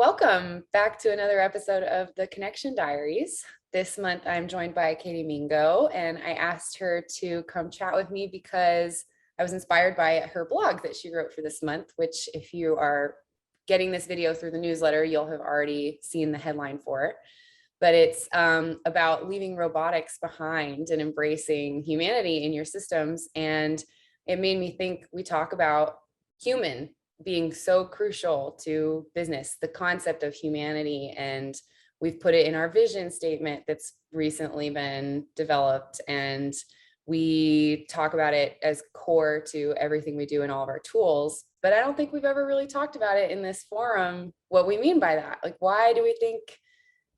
Welcome back to another episode of the Connection Diaries. This month, I'm joined by Katie Mingo, and I asked her to come chat with me because I was inspired by her blog that she wrote for this month, which if you are getting this video through the newsletter, you'll have already seen the headline for it. But it's about leaving robotics behind and embracing humanity in your systems. And it made me think we talk about human being so crucial to business, the concept of humanity. And we've put it in our vision statement that's recently been developed. And we talk about it as core to everything we do in all of our tools. But I don't think we've ever really talked about it in this forum, what we mean by that. Like, why do we think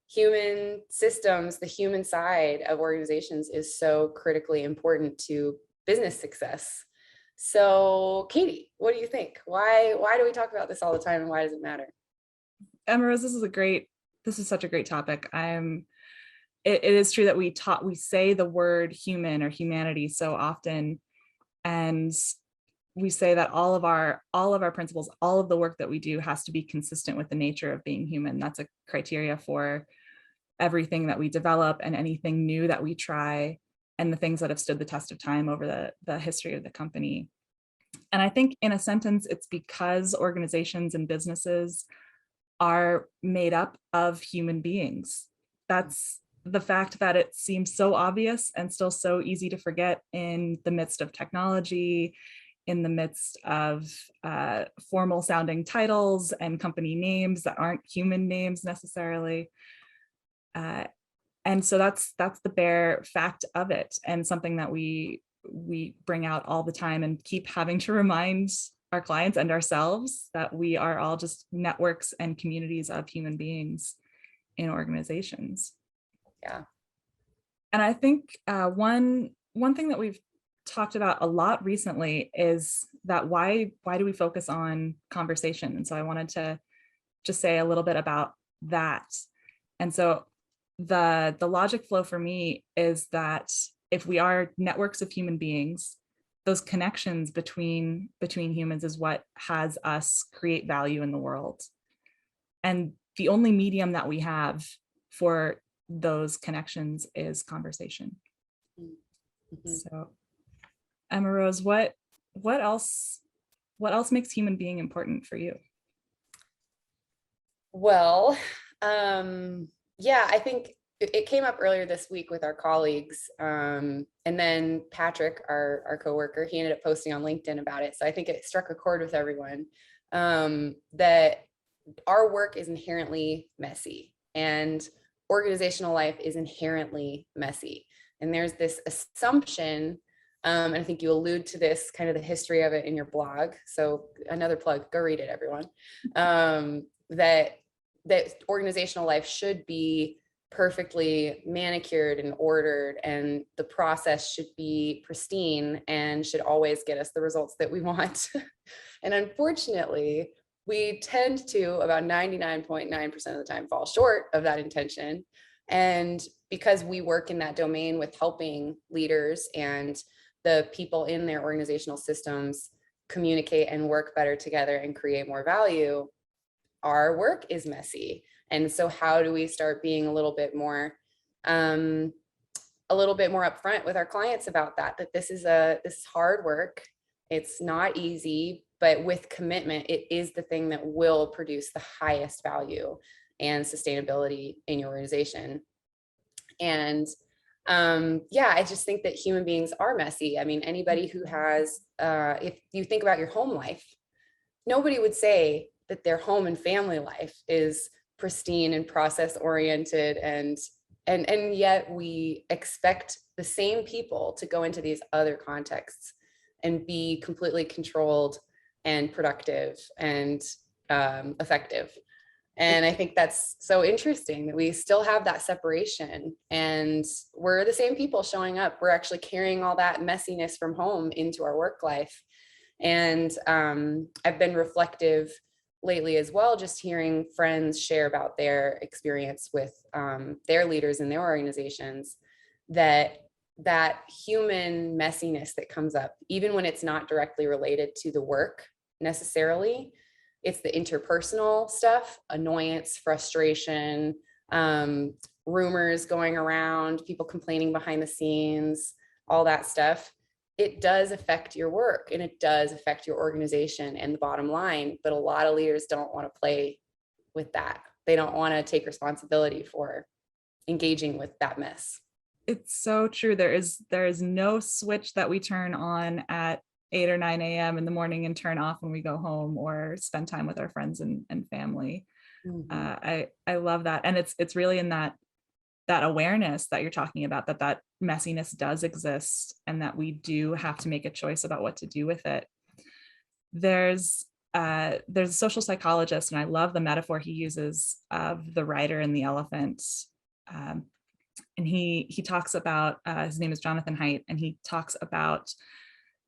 human systems, the human side of organizations is so critically important to business success? So Katie, what do you think? Why do we talk about this all the time, and why does it matter? Emma Rose, this is such a great topic. It is true that we say the word human or humanity so often, and we say that all of our principles, all of the work that we do has to be consistent with the nature of being human. That's a criteria for everything that we develop and anything new that we try, and the things that have stood the test of time over the history of the company. And I think in a sentence, it's because organizations and businesses are made up of human beings. That's the fact that it seems so obvious and still so easy to forget in the midst of technology, in the midst of formal sounding titles and company names that aren't human names necessarily. And so that's the bare fact of it, and something that we bring out all the time and keep having to remind our clients and ourselves that we are all just networks and communities of human beings in organizations. Yeah. And I think one thing that we've talked about a lot recently is that why do we focus on conversation? And so I wanted to just say a little bit about that. And so the logic flow for me is that if we are networks of human beings, those connections between humans is what has us create value in the world. And the only medium that we have for those connections is conversation. Mm-hmm. So, Emma Rose, what else makes human being important for you? Well, yeah, I think it came up earlier this week with our colleagues. And then Patrick, our coworker, he ended up posting on LinkedIn about it. So I think it struck a chord with everyone, that our work is inherently messy and organizational life is inherently messy. And there's this assumption, and I think you allude to this, kind of the history of it in your blog. So another plug, go read it, everyone. That organizational life should be perfectly manicured and ordered, and the process should be pristine and should always get us the results that we want. And unfortunately, we tend to about 99.9% of the time fall short of that intention. And because we work in that domain with helping leaders and the people in their organizational systems communicate and work better together and create more value, our work is messy. And so how do we start being a little bit more upfront with our clients about that this is hard work. It's not easy, but with commitment, it is the thing that will produce the highest value and sustainability in your organization. And I just think that human beings are messy. I mean, anybody who has, if you think about your home life, nobody would say that their home and family life is pristine and process oriented, and yet we expect the same people to go into these other contexts and be completely controlled and productive and effective. And I think that's so interesting that we still have that separation, and we're the same people showing up. We're actually carrying all that messiness from home into our work life. And I've been reflective lately as well, just hearing friends share about their experience with their leaders in their organizations, that human messiness that comes up, even when it's not directly related to the work necessarily, It's the interpersonal stuff, annoyance, frustration, rumors going around, people complaining behind the scenes, all that stuff. It does affect your work and it does affect your organization and the bottom line, but a lot of leaders don't want to play with that. They don't want to take responsibility for engaging with that mess. It's so true. There is no switch that we turn on at 8 or 9 a.m. in the morning and turn off when we go home or spend time with our friends and family. I love that. And it's really in that awareness that you're talking about, that messiness does exist and that we do have to make a choice about what to do with it. There's a social psychologist, and I love the metaphor he uses of the rider and the elephant. And he talks about, his name is Jonathan Haidt, and he talks about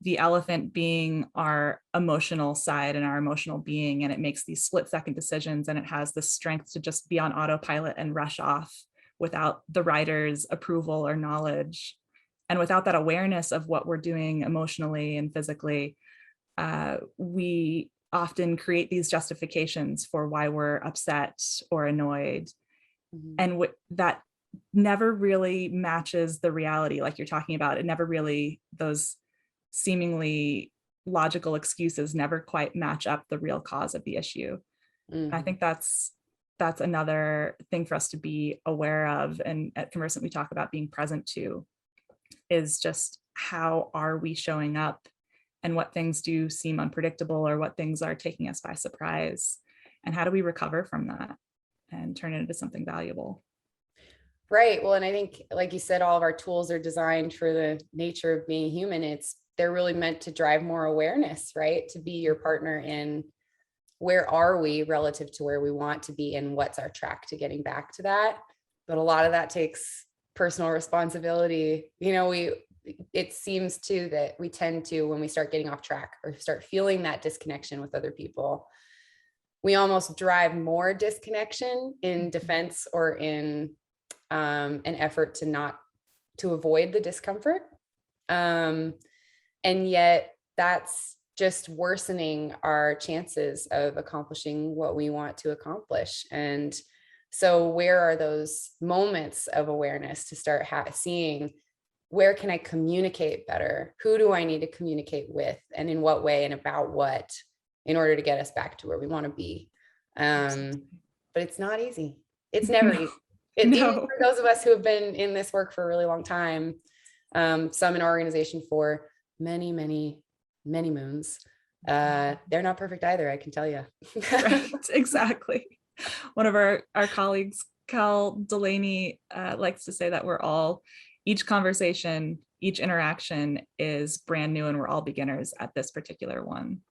the elephant being our emotional side and our emotional being, and it makes these split-second decisions, and it has the strength to just be on autopilot and rush off without the rider's approval or knowledge. And without that awareness of what we're doing emotionally and physically, we often create these justifications for why we're upset or annoyed. And that never really matches the reality, like you're talking about. It never really, those seemingly logical excuses never quite match up the real cause of the issue. I think that's another thing for us to be aware of. And at Conversant, we talk about being present to, is just how are we showing up and what things do seem unpredictable or what things are taking us by surprise, and how do we recover from that and turn it into something valuable. Right. Well, and I think, like you said, all of our tools are designed for the nature of being human. They're really meant to drive more awareness, right? To be your partner in where are we relative to where we want to be and what's our track to getting back to that. But a lot of that takes personal responsibility. It seems too that we tend to, when we start getting off track or start feeling that disconnection with other people, we almost drive more disconnection in defense or in an effort to avoid the discomfort. And yet that's just worsening our chances of accomplishing what we want to accomplish. And so where are those moments of awareness to start seeing, where can I communicate better? Who do I need to communicate with, and in what way and about what, in order to get us back to where we want to be? But it's not easy. It's never easy. Even for those of us who have been in this work for a really long time, some in our organization for many, many, many moons, they're not perfect either, I can tell you. Right, exactly. One of our colleagues, Cal Delaney, likes to say that each conversation, each interaction is brand new, and we're all beginners at this particular one.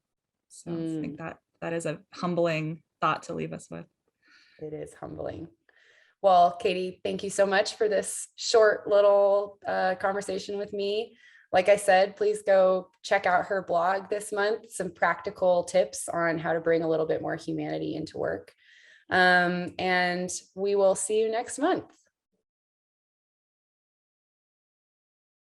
So I think that is a humbling thought to leave us with. It is humbling. Well, Katie, thank you so much for this short little conversation with me. Like I said, please go check out her blog this month, some practical tips on how to bring a little bit more humanity into work. And we will see you next month.